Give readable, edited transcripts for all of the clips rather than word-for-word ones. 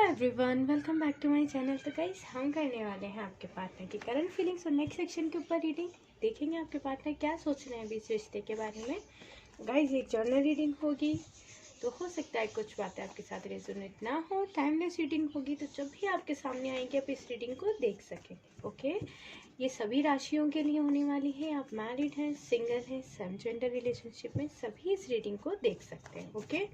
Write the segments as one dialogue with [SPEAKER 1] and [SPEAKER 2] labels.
[SPEAKER 1] Everyone, welcome back to my channel. तो guys, हम करने वाले हैं आपके पार्टनर की करंट फीलिंग्स और नेक्स्ट सेक्शन के ऊपर रीडिंग। देखेंगे आपके पार्टनर क्या सोच रहे हैं अभी इस रिश्ते के बारे में। गाइस, एक जर्नल रीडिंग होगी, तो हो सकता है कुछ बातें आपके साथ रेजोनेट ना हो। टाइमलेस रीडिंग होगी, तो जब भी आपके सामने आएंगे आप इस रीडिंग को देख सकेंगे। ओके, ये सभी राशियों के लिए होने वाली है। आप मैरिड हैं, सिंगल हैं, सेम जेंडर रिलेशनशिप में, सभी इस रीडिंग को देख सकते हैं। ओके,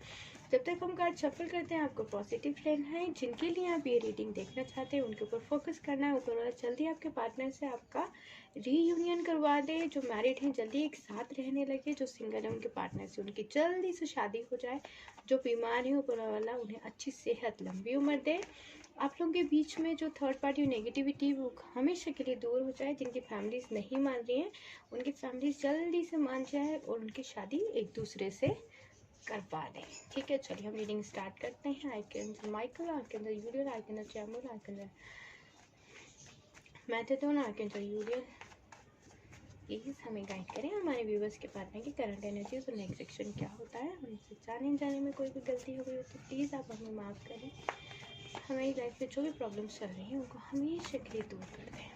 [SPEAKER 1] जब तक हम कार्ड शफल करते हैं, आपको पॉजिटिव रहना है। जिनके लिए आप ये रीडिंग देखना चाहते हैं उनके ऊपर फोकस करना है। ऊपर वाला जल्दी आपके पार्टनर से आपका रीयूनियन करवा दे। जो मैरिड हैं जल्दी एक साथ रहने लगे। जो सिंगल है उनके पार्टनर से उनकी जल्दी से शादी हो जाए। जो बीमार है ऊपर वाला उन्हें अच्छी सेहत, लंबी उम्र दे। आप लोगों के बीच में जो थर्ड पार्टी नेगेटिविटी वो हमेशा के लिए दूर हो जाए। जिनकी फैमिलीज नहीं मान रही हैं उनकी फैमिलीज जल्दी से मान जाए और उनकी शादी एक दूसरे से करवा दें। ठीक है, चलिए हम रीडिंग स्टार्ट करते हैं। Archangel Michael, archangel Uriel, archangel Chamuel, archangel Metatron, archangel Uriel, please हमें गाइड करें। हमारे व्यूवर्स के पार्टनर की करंट एनर्जीज और नेक्स्ट सेक्शन क्या होता है। हमसे जाने में कोई भी गलती हो गई हो तो प्लीज़ आप हमें माफ़ करें। हमारी लाइफ में जो भी प्रॉब्लम्स चल रही हैं उनको हमेशा के लिए दूर कर दें।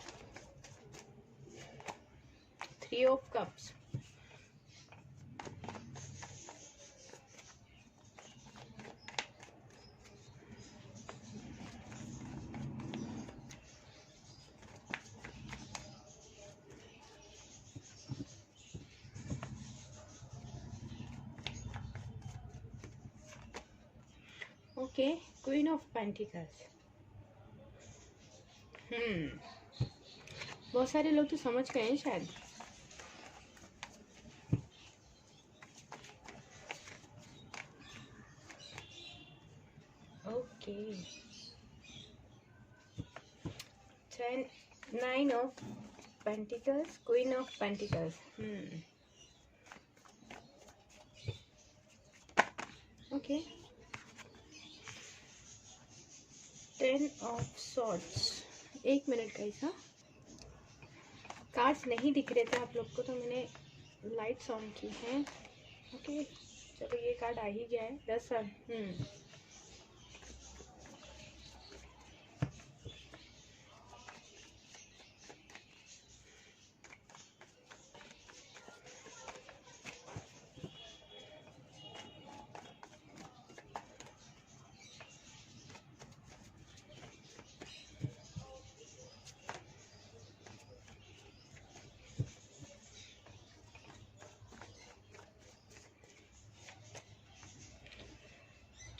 [SPEAKER 1] 3 of cups, okay, queen of pentacles. बहुत सारे लोग तो समझ गए हैं शायद। Okay, 9 of pentacles, queen of pentacles. Okay, 10 of swords. एक मिनट गाइस, हाँ कार्ड्स नहीं दिख रहे थे आप लोग को तो मैंने लाइट्स ऑन की हैं। ओके, चलो ये कार्ड आ ही गया है। 10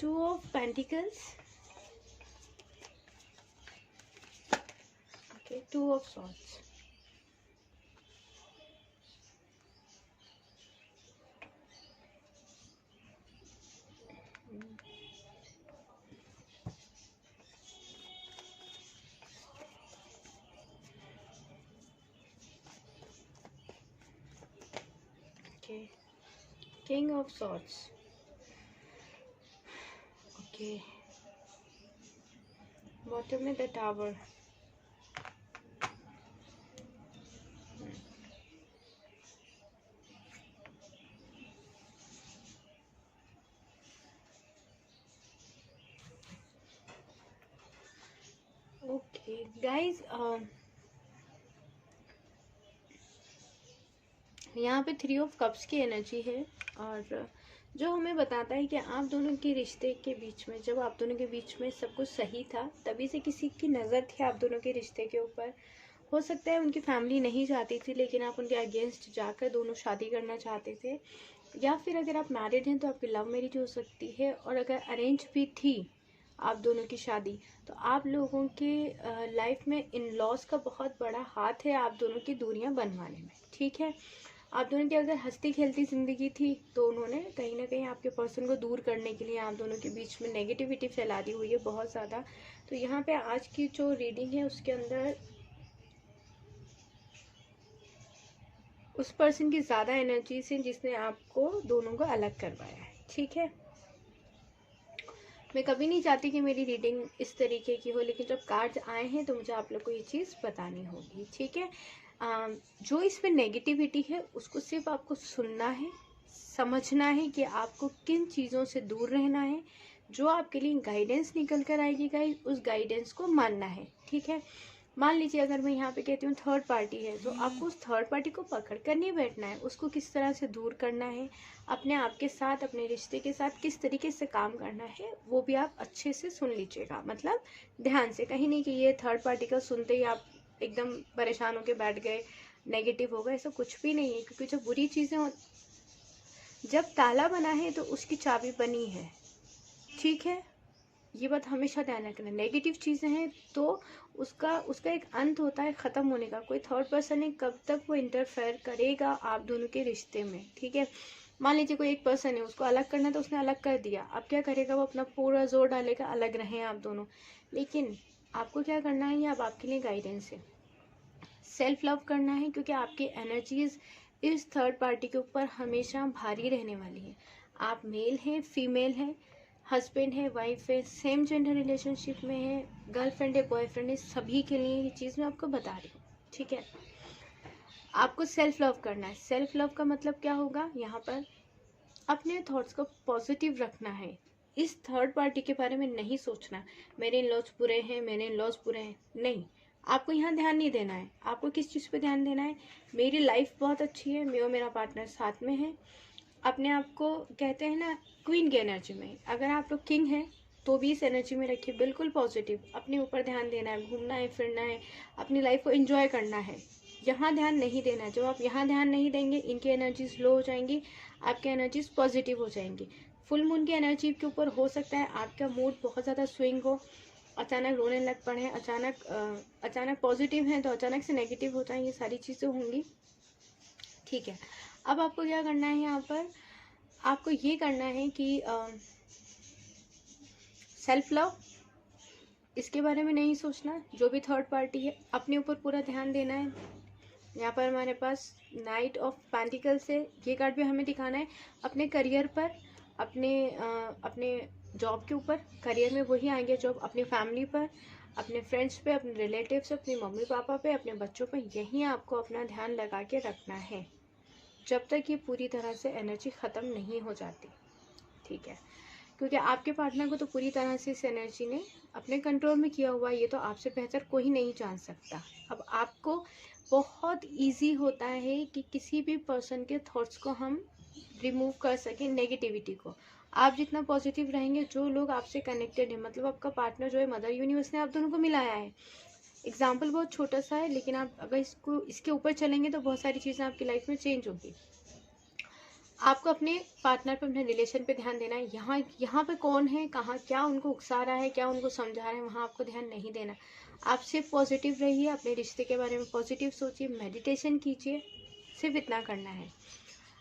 [SPEAKER 1] 2 of pentacles. Okay, 2 of swords. Okay, king of swords. Okay, bottom में द टावर। ओके गाइज, यहाँ पे 3 ऑफ कप्स की एनर्जी है और जो हमें बताता है कि आप दोनों के रिश्ते के बीच में, जब आप दोनों के बीच में सब कुछ सही था तभी से किसी की नज़र थी आप दोनों के रिश्ते के ऊपर। हो सकता है उनकी फैमिली नहीं चाहती थी लेकिन आप उनके अगेंस्ट जाकर दोनों शादी करना चाहते थे। या फिर अगर आप मैरिड हैं तो आपकी लव मैरिज हो सकती है, और अगर अरेंज भी थी आप दोनों की शादी तो आप लोगों के लाइफ में इन लॉज का बहुत बड़ा हाथ है आप दोनों की दूरियां बनवाने में। ठीक है, आप दोनों की अगर हंसती खेलती ज़िंदगी थी तो उन्होंने कहीं ना कहीं आपके पर्सन को दूर करने के लिए आप दोनों के बीच में नेगेटिविटी फैला दी हुई है बहुत ज़्यादा। तो यहाँ पे आज की जो रीडिंग है उसके अंदर उस पर्सन की ज़्यादा एनर्जी से जिसने आपको दोनों को अलग करवाया है। ठीक है, मैं कभी नहीं चाहती कि मेरी रीडिंग इस तरीके की हो, लेकिन जब कार्ड्स आए हैं तो मुझे आप लोग को ये चीज़ बतानी होगी। ठीक है, जो इसमें नेगेटिविटी है उसको सिर्फ आपको सुनना है, समझना है कि आपको किन चीज़ों से दूर रहना है, जो आपके लिए गाइडेंस निकल कर आएगी गाइस, उस गाइडेंस को मानना है। ठीक है, मान लीजिए अगर मैं यहाँ पे कहती हूँ थर्ड पार्टी है, तो आपको उस थर्ड पार्टी को पकड़ कर नहीं बैठना है, उसको किस तरह से दूर करना है, अपने आप के साथ, अपने रिश्ते के साथ किस तरीके से काम करना है, वो भी आप अच्छे से सुन लीजिएगा। मतलब ध्यान से, कहीं नहीं कि ये थर्ड पार्टी का सुनते ही आप एकदम परेशान होकर बैठ गए, नेगेटिव हो गए, ऐसा कुछ भी नहीं है। क्योंकि जो बुरी चीज़ें, जब ताला बना है तो उसकी चाबी बनी है। ठीक है, ये बात हमेशा ध्यान रखना। नेगेटिव चीज़ें हैं तो उसका एक अंत होता है ख़त्म होने का। कोई थर्ड पर्सन है, कब तक वो इंटरफेयर करेगा आप दोनों के रिश्ते में। ठीक है, मान लीजिए कोई एक पर्सन है, उसको अलग करना तो उसने अलग कर दिया, अब क्या करेगा, वो अपना पूरा जोर डालेगा अलग रहें आप दोनों। लेकिन आपको क्या करना है, ये अब आपके लिए गाइडेंस है। सेल्फ लव करना है, क्योंकि आपकी एनर्जीज इस थर्ड पार्टी के ऊपर हमेशा भारी रहने वाली है। आप मेल हैं, फीमेल हैं, हस्बैंड है, वाइफ है, सेम जेंडर रिलेशनशिप में है, गर्लफ्रेंड है, बॉयफ्रेंड है, सभी के लिए ये चीज़ मैं आपको बता रही हूँ। ठीक है, आपको सेल्फ लव करना है। सेल्फ लव का मतलब क्या होगा, यहाँ पर अपने थॉट्स को पॉजिटिव रखना है। इस थर्ड पार्टी के बारे में नहीं सोचना मेरे इन लॉज बुरे हैं, मेरे इन लॉज बुरे हैं, नहीं। आपको यहाँ ध्यान नहीं देना है। आपको किस चीज़ पे ध्यान देना है, मेरी लाइफ बहुत अच्छी है, मैं और मेरा पार्टनर साथ में है। अपने आप को कहते हैं ना क्वीन की एनर्जी में, अगर आप लोग किंग हैं तो भी इस एनर्जी में रखिए, बिल्कुल पॉजिटिव। अपने ऊपर ध्यान देना है, घूमना है, फिरना है, अपनी लाइफ को एंजॉय करना है। यहाँ ध्यान नहीं देना है। जब आप यहाँ ध्यान नहीं देंगे, इनकी एनर्जीज लो हो जाएंगी, आपकी एनर्जीज पॉजिटिव हो जाएंगी। फुल मून की एनर्जी के ऊपर हो सकता है आपका मूड बहुत ज़्यादा स्विंग हो, अचानक रोने लग पड़े, अचानक पॉजिटिव हैं तो अचानक से नेगेटिव हो जाए, ये सारी चीज़ें होंगी। ठीक है, अब आपको क्या करना है, यहाँ पर आपको ये करना है कि सेल्फ लव, इसके बारे में नहीं सोचना। जो भी थर्ड पार्टी है, अपने ऊपर पूरा ध्यान देना है। यहाँ पर हमारे पास नाइट ऑफ पेंटिकल्स है, ये कार्ड भी हमें दिखाना है। अपने करियर पर, अपने जॉब के ऊपर, करियर में वही आएंगे जॉब, अपनी फैमिली पर, अपने फ्रेंड्स पे, अपने रिलेटिव्स, अपने मम्मी पापा पे, अपने बच्चों पे, यहीं आपको अपना ध्यान लगा के रखना है जब तक ये पूरी तरह से एनर्जी ख़त्म नहीं हो जाती। ठीक है, क्योंकि आपके पार्टनर को तो पूरी तरह से इस एनर्जी ने अपने कंट्रोल में किया हुआ है, ये तो आपसे बेहतर कोई नहीं जान सकता। अब आपको बहुत इजी होता है कि किसी भी पर्सन के थॉट्स को हम रिमूव कर सकें, नेगेटिविटी को। आप जितना पॉजिटिव रहेंगे, जो लोग आपसे कनेक्टेड है, मतलब आपका पार्टनर जो है, मदर यूनिवर्स ने आप दोनों को मिलाया है। एग्जाम्पल बहुत छोटा सा है, लेकिन आप अगर इसके ऊपर चलेंगे तो बहुत सारी चीज़ें आपकी लाइफ में चेंज होगी। आपको अपने पार्टनर पे, अपने रिलेशन पे ध्यान देना है। यहाँ पे कौन है, कहाँ क्या उनको उकसा रहा है, क्या उनको समझा रहा है, वहाँ आपको ध्यान नहीं देना। आप सिर्फ पॉजिटिव रहिए, अपने रिश्ते के बारे में पॉजिटिव सोचिए, मेडिटेशन कीजिए, सिर्फ इतना करना है।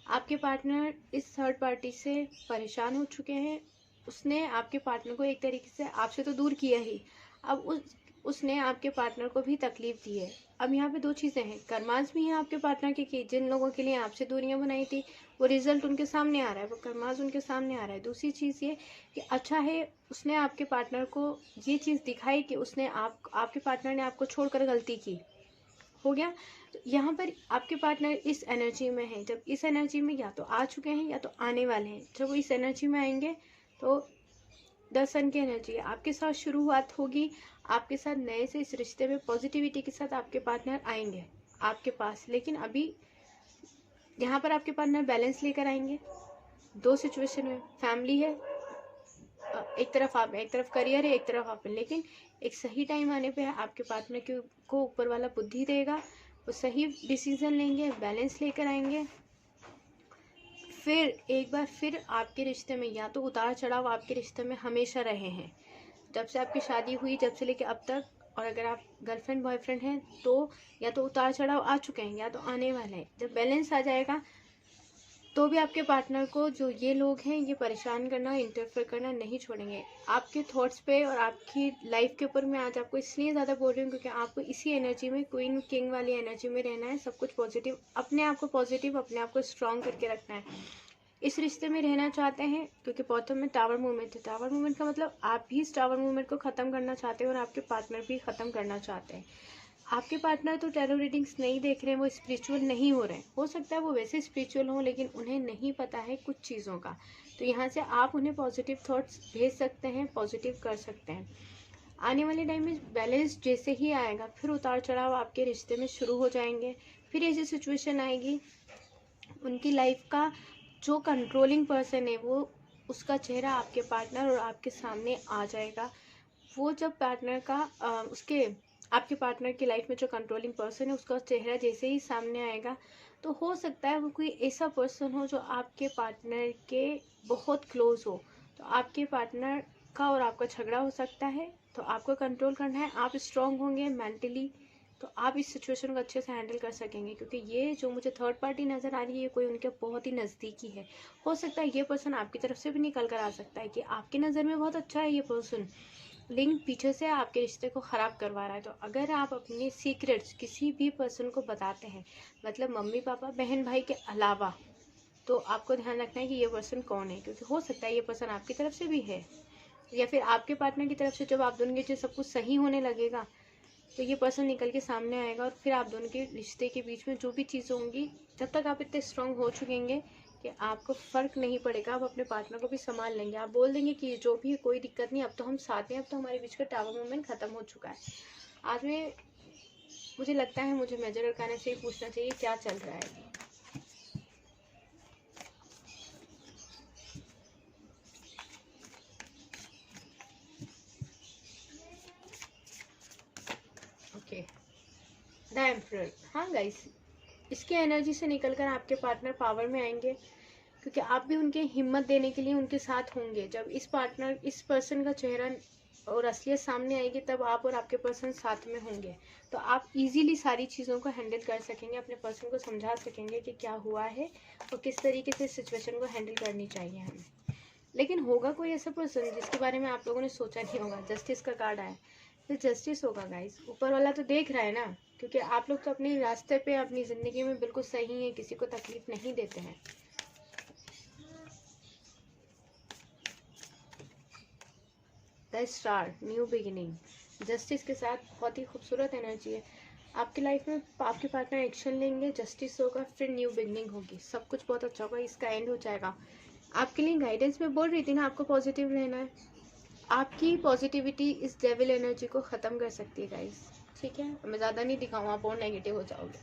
[SPEAKER 1] आपके पार्टनर इस थर्ड पार्टी से परेशान हो चुके हैं। उसने आपके पार्टनर को एक तरीके से आपसे तो दूर किया ही, अब उसने आपके पार्टनर को भी तकलीफ दी है। अब यहाँ पे दो चीज़ें हैं, कर्मास भी हैं आपके पार्टनर के कि जिन लोगों के लिए आपसे दूरियां बनाई थी, वो रिजल्ट उनके सामने आ रहा है, वो कर्मास उनके सामने आ रहा है। दूसरी चीज़ ये कि अच्छा है, उसने आपके पार्टनर को ये चीज़ दिखाई कि उसने आपके पार्टनर ने आपको छोड़कर गलती की, हो गया। तो यहाँ पर आपके पार्टनर इस एनर्जी में है, जब इस एनर्जी में या तो आ चुके हैं या तो आने वाले हैं, जब वो इस एनर्जी में आएंगे तो 10 सन की एनर्जी है, आपके साथ शुरुआत होगी, आपके साथ नए से इस रिश्ते में पॉजिटिविटी के साथ आपके पार्टनर आएंगे आपके पास। लेकिन अभी यहाँ पर आपके पार्टनर बैलेंस लेकर आएंगे। दो सिचुएशन में, फैमिली है, एक तरफ आप, एक तरफ करियर है, एक तरफ आप, लेकिन एक सही टाइम आने पे आपके पार्टनर को ऊपर वाला बुद्धि देगा, वो सही डिसीजन लेंगे, बैलेंस लेकर आएंगे। फिर एक बार फिर आपके रिश्ते में, या तो उतार चढ़ाव आपके रिश्ते में हमेशा रहे हैं, जब से आपकी शादी हुई, जब से लेके अब तक, और अगर आप गर्लफ्रेंड बॉयफ्रेंड हैं तो या तो उतार चढ़ाव आ चुके हैं या तो आने वाले हैं। जब बैलेंस आ जाएगा तो भी आपके पार्टनर को जो ये लोग हैं, ये परेशान करना, इंटरफेयर करना नहीं छोड़ेंगे आपके थॉट्स पे और आपकी लाइफ के ऊपर। मैं आज आपको इसलिए ज़्यादा बोल रही हूँ क्योंकि आपको इसी एनर्जी में, क्वीन किंग वाली एनर्जी में रहना है। सब कुछ पॉजिटिव, अपने आप को पॉजिटिव, अपने आप को स्ट्रॉन्ग करके रखना है। इस रिश्ते में रहना चाहते हैं, क्योंकि बॉटम में टावर मूवमेंट है। टावर मूवमेंट का मतलब आप भी इस टावर मूवमेंट को ख़त्म करना चाहते हैं और आपके पार्टनर भी ख़त्म करना चाहते हैं। आपके पार्टनर तो टैरो रीडिंग्स नहीं देख रहे हैं, वो स्पिरिचुअल नहीं हो रहे हैं। हो सकता है वो वैसे स्पिरिचुअल हो, लेकिन उन्हें नहीं पता है कुछ चीज़ों का, तो यहाँ से आप उन्हें पॉजिटिव थॉट्स भेज सकते हैं, पॉजिटिव कर सकते हैं। आने वाले टाइम में बैलेंस जैसे ही आएगा, फिर उतार चढ़ाव आपके रिश्ते में शुरू हो जाएंगे। फिर ऐसी सिचुएशन आएगी, उनकी लाइफ का जो कंट्रोलिंग पर्सन है वो, उसका चेहरा आपके पार्टनर और आपके सामने आ जाएगा। वो जब पार्टनर का उसके आपके पार्टनर की लाइफ में जो कंट्रोलिंग पर्सन है उसका चेहरा जैसे ही सामने आएगा, तो हो सकता है वो कोई ऐसा पर्सन हो जो आपके पार्टनर के बहुत क्लोज हो। तो आपके पार्टनर का और आपका झगड़ा हो सकता है, तो आपको कंट्रोल करना है। आप स्ट्रांग होंगे मेंटली, तो आप इस सिचुएशन को अच्छे से हैंडल कर सकेंगे। क्योंकि ये जो मुझे थर्ड पार्टी नज़र आ रही है, कोई उनके बहुत ही नज़दीकी है। हो सकता है ये पर्सन आपकी तरफ से भी निकल कर आ सकता है कि आपकी नज़र में बहुत अच्छा है ये पर्सन, लेकिन पीछे से आपके रिश्ते को ख़राब करवा रहा है। तो अगर आप अपने सीक्रेट्स किसी भी पर्सन को बताते हैं, मतलब मम्मी पापा बहन भाई के अलावा, तो आपको ध्यान रखना है कि ये पर्सन कौन है। क्योंकि हो सकता है ये पर्सन आपकी तरफ से भी है, या फिर आपके पार्टनर की तरफ से जब आप दोनों के सब कुछ सही होने लगेगा तो ये पर्सन निकल के सामने आएगा। और फिर आप दोनों के रिश्ते के बीच में जो भी चीज़ें होंगी, जब तक आप इतने स्ट्रांग हो चुकेंगे कि आपको फ़र्क नहीं पड़ेगा, आप अपने पार्टनर को भी संभाल लेंगे। आप बोल देंगे कि जो भी कोई दिक्कत नहीं, अब तो हम साथ हैं, अब तो हमारे बीच का टावर मूवमेंट ख़त्म हो चुका है। आज में मुझे लगता है मुझे मेजर अरकाना से ही पूछना चाहिए क्या चल रहा है। Okay, the emperor. हाँ गाइस, इसके एनर्जी से निकलकर आपके पार्टनर पावर में आएंगे, क्योंकि आप भी उनके हिम्मत देने के लिए उनके साथ होंगे। जब इस पर्सन का चेहरा और असलियत सामने आएगी, तब आप और आपके पर्सन साथ में होंगे। तो आप इजीली सारी चीज़ों को हैंडल कर सकेंगे, अपने पर्सन को समझा सकेंगे कि क्या हुआ है और किस तरीके से सिचुएशन को हैंडल करनी चाहिए हमें। लेकिन होगा कोई ऐसा पर्सन जिसके बारे में आप लोगों ने सोचा नहीं होगा। जस्टिस का कार्ड आया, फिर जस्टिस होगा गाइस। ऊपर वाला तो देख रहा है ना, क्योंकि आप लोग तो अपने रास्ते पे अपनी ज़िंदगी में बिल्कुल सही हैं, किसी को तकलीफ नहीं देते हैं। The star, new beginning. Justice के साथ बहुत ही खूबसूरत एनर्जी है। आपकी लाइफ में आपके पार्टनर एक्शन लेंगे, जस्टिस होगा, फिर न्यू बिगिनिंग होगी, सब कुछ बहुत अच्छा होगा, इसका एंड हो जाएगा। आपके लिए गाइडेंस में बोल रही थी ना, आपको पॉजिटिव रहना है। आपकी पॉजिटिविटी इस डेविल एनर्जी को ख़त्म कर सकती है गाइस। ठीक है, मैं ज़्यादा नहीं दिखाऊँ, आप और नेगेटिव हो जाओगे।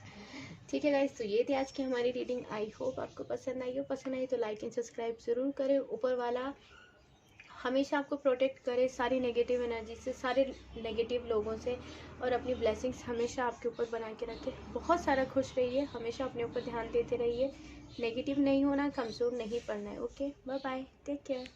[SPEAKER 1] ठीक है गाइस, तो ये थी आज की हमारी रीडिंग। आई होप आपको पसंद आई हो। पसंद आई तो लाइक एंड सब्सक्राइब ज़रूर करें। ऊपर वाला हमेशा आपको प्रोटेक्ट करे सारी नेगेटिव एनर्जी से, सारे नेगेटिव लोगों से, और अपनी ब्लेसिंग्स हमेशा आपके ऊपर बना के रखे। बहुत सारा खुश रहिए, हमेशा अपने ऊपर ध्यान देते रहिए। नेगेटिव नहीं होना, कमज़ोर नहीं पड़ना है। Okay, bye bye, take care.